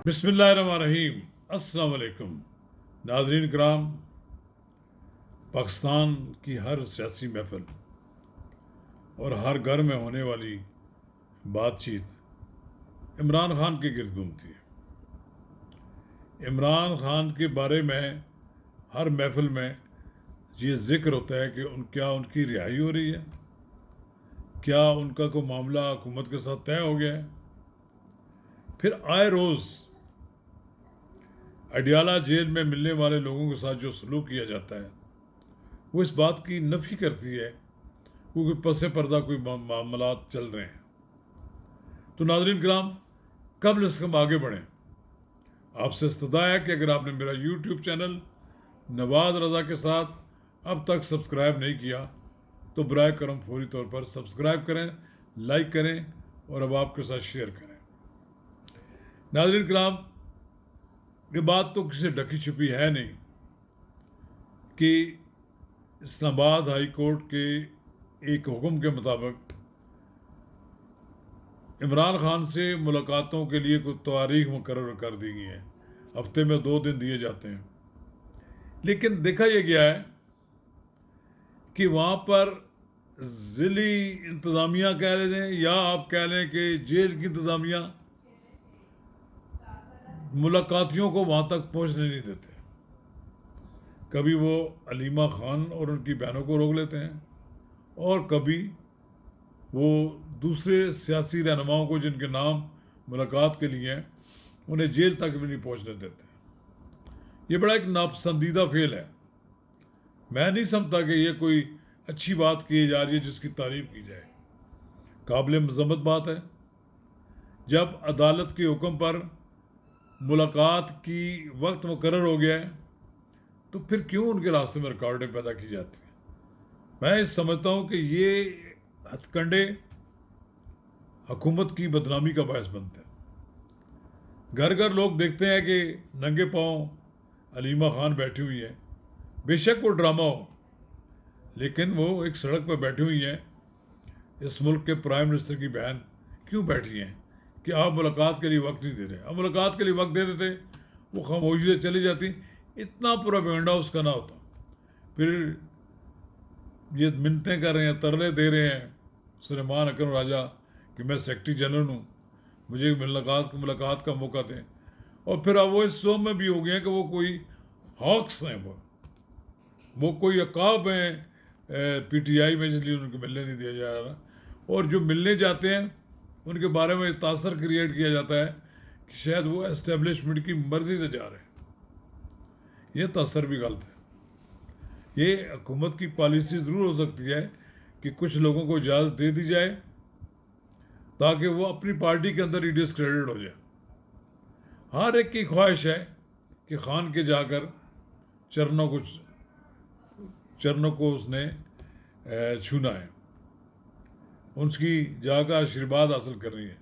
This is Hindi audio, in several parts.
बिस्मिल्लाहिर्रहमानिर्रहीम। अस्सलाम वालेकुम नाज़रीन कराम। पाकिस्तान की हर सियासी महफिल और हर घर में होने वाली बातचीत इमरान खान के गिर्द घूमती है। इमरान खान के बारे में हर महफिल में ये ज़िक्र होता है कि क्या उनकी रिहाई हो रही है, क्या उनका कोई मामला हुकूमत के साथ तय हो गया है। फिर आए रोज़ अडियाला जेल में मिलने वाले लोगों के साथ जो सलूक किया जाता है वो इस बात की नफी करती है क्योंकि पसे पर्दा कोई मामलात चल रहे हैं। तो नाज़रीन कराम, कम से कम आगे बढ़ें। आपसे इस्तदा है कि अगर आपने मेरा यूट्यूब चैनल नवाज़ रज़ा के साथ अब तक सब्सक्राइब नहीं किया तो बराए करम फौरी तौर पर सब्सक्राइब करें, लाइक करें और अब आपके साथ शेयर करें। नाज़रीन कराम, ये बात तो किसी ढकी छुपी है नहीं कि इस्लामाबाद हाई कोर्ट के एक हुक्म के मुताबिक इमरान खान से मुलाकातों के लिए कुछ तारीख मुकर्रर कर दी गई है। हफ्ते में 2 दिन दिए जाते हैं, लेकिन देखा यह गया है कि वहाँ पर ज़िली इंतज़ामिया कह लें या आप कह लें कि जेल की इंतज़ामिया मुलाकातियों को वहाँ तक पहुँचने नहीं देते। कभी वो अलीमा खान और उनकी बहनों को रोक लेते हैं और कभी वो दूसरे सियासी रहनुमाओं को जिनके नाम मुलाकात के लिए हैं उन्हें जेल तक भी नहीं पहुँचने देते। ये बड़ा एक नापसंदीदा फेल है। मैं नहीं समझता कि ये कोई अच्छी बात की जा रही है जिसकी तारीफ की जाए। काबिल मज़म्मत बात है जब अदालत के हुक्म पर मुलाकात की वक्त मुकर्रर हो गया है तो फिर क्यों उनके रास्ते में रुकावटें पैदा की जाती हैं। मैं समझता हूँ कि ये हथकंडे हुकूमत की बदनामी का बायस बनते हैं। घर घर लोग देखते हैं कि नंगे पाँव अलीमा खान बैठी हुई है। बेशक वो ड्रामा हो, लेकिन वो एक सड़क पर बैठी हुई है। इस मुल्क के प्राइम मिनिस्टर की बहन क्यों बैठी हैं कि आप मुलाकात के लिए वक्त नहीं दे रहे। अब मुलाकात के लिए वक्त दे देते वो खामोशी से चली जाती, इतना प्रोपेगेंडा उसका ना होता। फिर ये मिन्नतें कर रहे हैं, तरले दे रहे हैं सुलेमान अकरम राजा कि मैं सेक्रेटरी जनरल हूँ, मुझे मुलाकात का मौका दें। और फिर अब वो इस शो में भी हो गए हैं कि वो कोई हॉक्स हैं, वो कोई अकाब हैं PTI में, इसलिए उनको मिलने नहीं दिया जा रहा। और जो मिलने जाते हैं उनके बारे में तासर क्रिएट किया जाता है कि शायद वो एस्टेब्लिशमेंट की मर्ज़ी से जा रहे हैं। यह तासर भी गलत है। ये हुकूमत की पॉलिसी ज़रूर हो सकती है कि कुछ लोगों को इजाज़त दे दी जाए ताकि वो अपनी पार्टी के अंदर ही डिस्क्रेडिट हो जाए। हर एक की ख्वाहिश है कि खान के जाकर चरणों को उसने छूना है, उसकी जाकर आशीर्वाद हासिल करनी है।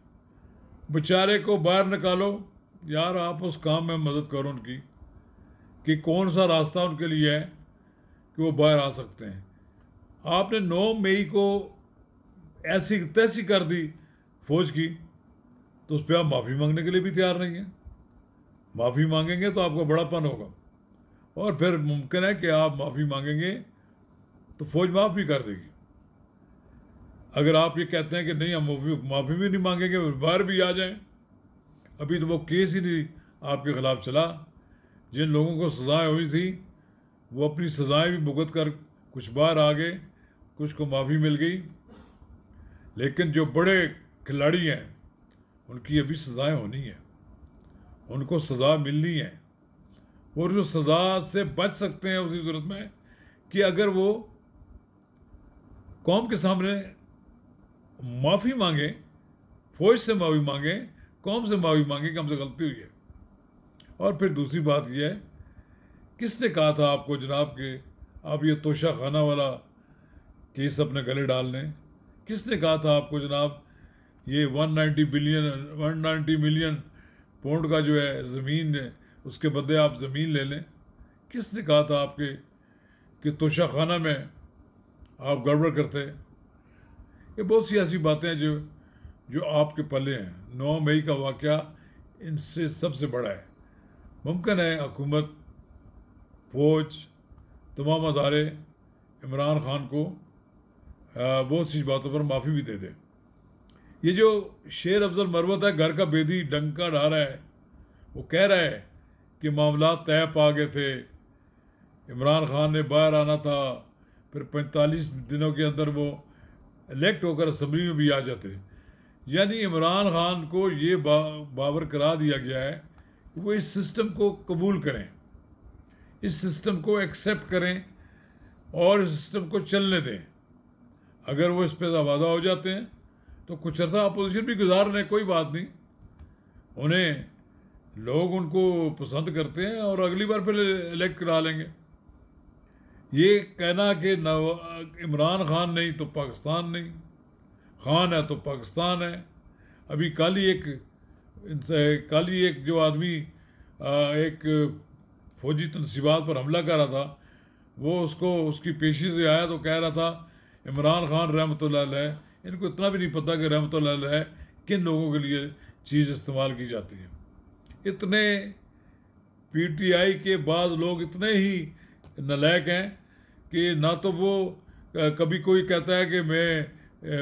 बेचारे को बाहर निकालो यार, आप उस काम में मदद करो उनकी कि कौन सा रास्ता उनके लिए है कि वो बाहर आ सकते हैं। आपने 9 मई को ऐसी तैसी कर दी फौज की, तो उस पर आप माफ़ी मांगने के लिए भी तैयार नहीं हैं। माफ़ी मांगेंगे तो आपका बड़ापन होगा और फिर मुमकिन है कि आप माफ़ी मांगेंगे तो फौज माफ़ भी कर देगी। अगर आप ये कहते हैं कि नहीं हम माफ़ी भी नहीं मांगेंगे, बाहर भी आ जाएं, अभी तो वो केस ही नहीं आपके ख़िलाफ़ चला। जिन लोगों को सज़ाएँ हुई थी वो अपनी सज़ाएँ भी भुगत कर कुछ बाहर आ गए, कुछ को माफ़ी मिल गई, लेकिन जो बड़े खिलाड़ी हैं उनकी अभी सज़ाएँ होनी है, उनको सज़ा मिलनी है। और जो सज़ा से बच सकते हैं उसी सूरत में कि अगर वो कौम के सामने माफ़ी मांगे, फौज से माफ़ी मांगे, कौम से माफ़ी मांगे कि हमसे गलती हुई है। और फिर दूसरी बात यह है, किसने कहा था आपको जनाब कि आप ये तोशा खाना वाला केस अपने गले डाल लें? किसने कहा था आपको जनाब ये 190 मिलियन पाउंड का जो है ज़मीन है उसके बदले आप ज़मीन ले लें? किसने कहा था आपके कि तोशा खाना में आप गड़बड़ करते हैं? ये बहुत सी ऐसी बातें हैं जो आपके पल्ले हैं। 9 मई का वाक़या इनसे सबसे बड़ा है। मुमकिन है हुकूमत, फौज, तमाम अदारे इमरान खान को बहुत सी बातों पर माफ़ी भी दे दे। ये जो शेर अफजल मरवत है, घर का बेदी डंका डा रहा है, वो कह रहा है कि मामला तय पा गए थे, इमरान खान ने बाहर आना था, फिर 45 दिनों के अंदर वो इलेक्ट होकर असम्बली में भी आ जाते। यानी इमरान खान को ये बावर करा दिया गया है कि वो इस सिस्टम को कबूल करें, इस सिस्टम को एक्सेप्ट करें और इस सिस्टम को चलने दें। अगर वो इस पर आवादा हो जाते हैं तो कुछ अर्सा अपोजिशन भी गुजार लें, कोई बात नहीं, उन्हें लोग उनको पसंद करते हैं और अगली बार फिर इलेक्ट करा लेंगे। ये कहना कि इमरान खान नहीं तो पाकिस्तान नहीं, खान है तो पाकिस्तान है। अभी कल ही एक जो आदमी एक फौजी तनसीबात पर हमला कर रहा था, वो उसकी पेशी से आया तो कह रहा था इमरान खान रहमतुल्लाह अलैह, इनको इतना भी नहीं पता कि रहमतुल्लाह अलैह किन लोगों के लिए चीज़ इस्तेमाल की जाती है। इतने पीटीआई के बाज़ लोग इतने ही नालायक हैं कि ना तो वो कभी कोई कहता है कि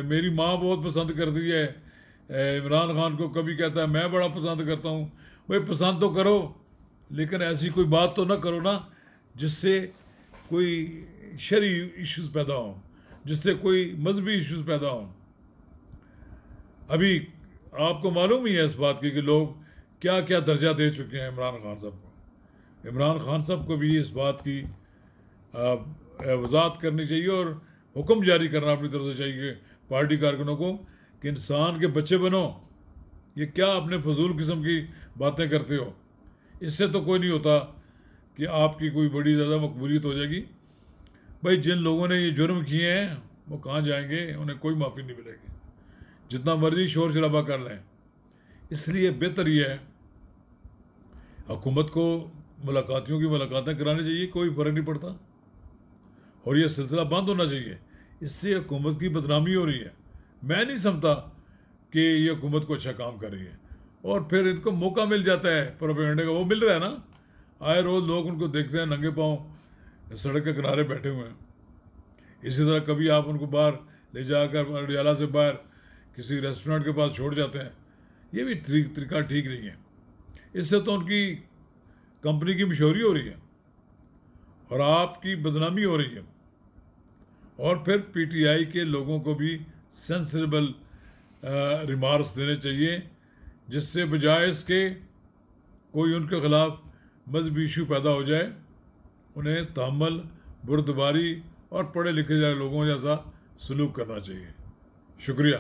मेरी माँ बहुत पसंद करती है इमरान खान को, कभी कहता है मैं बड़ा पसंद करता हूँ। भाई पसंद तो करो, लेकिन ऐसी कोई बात तो ना करो ना जिससे कोई शरई इश्यूज़ पैदा हों, जिससे कोई मजहबी इश्यूज़ पैदा हों। अभी आपको मालूम ही है इस बात की कि लोग क्या क्या दर्जा दे चुके हैं इमरान खान साहब को। इमरान खान साहब को भी इस बात की वजाहत करनी चाहिए और हुक्म जारी करना अपनी तरफ से चाहिए पार्टी कारकुनों को कि इंसान के बच्चे बनो, ये क्या अपने फजूल किस्म की बातें करते हो। इससे तो कोई नहीं होता कि आपकी कोई बड़ी ज़्यादा मकबूलियत हो जाएगी। भाई जिन लोगों ने ये जुर्म किए हैं वो कहाँ जाएंगे, उन्हें कोई माफ़ी नहीं मिलेगी, जितना मर्जी शोर शराबा कर लें। इसलिए बेहतर ये है हुकूमत को मुलाकातियों की मुलाकातें करानी चाहिए, कोई फ़र्क नहीं पड़ता, और ये सिलसिला बंद होना चाहिए। इससे हुकूमत की बदनामी हो रही है। मैं नहीं समझता कि ये हुकूमत को अच्छा काम कर रही है, और फिर इनको मौका मिल जाता है प्रोपेगेंडे का, वो मिल रहा है ना, आए रोज़ लोग उनको देखते हैं नंगे पाँव सड़क के किनारे बैठे हुए हैं। इसी तरह कभी आप उनको बाहर ले जाकर अडियाला से बाहर किसी रेस्टोरेंट के पास छोड़ जाते हैं, ये भी तरीका ठीक नहीं है। इससे तो उनकी कंपनी की मशहूरी हो रही है और आपकी बदनामी हो रही है। और फिर पीटीआई के लोगों को भी सेंसिबल रिमार्क्स देने चाहिए, जिससे बजाय इसके कोई उनके ख़िलाफ़ मजहबी इशू पैदा हो जाए, उन्हें तहम्मुल, बुर्दबारी और पढ़े लिखे जाए लोगों जैसा सलूक करना चाहिए। शुक्रिया।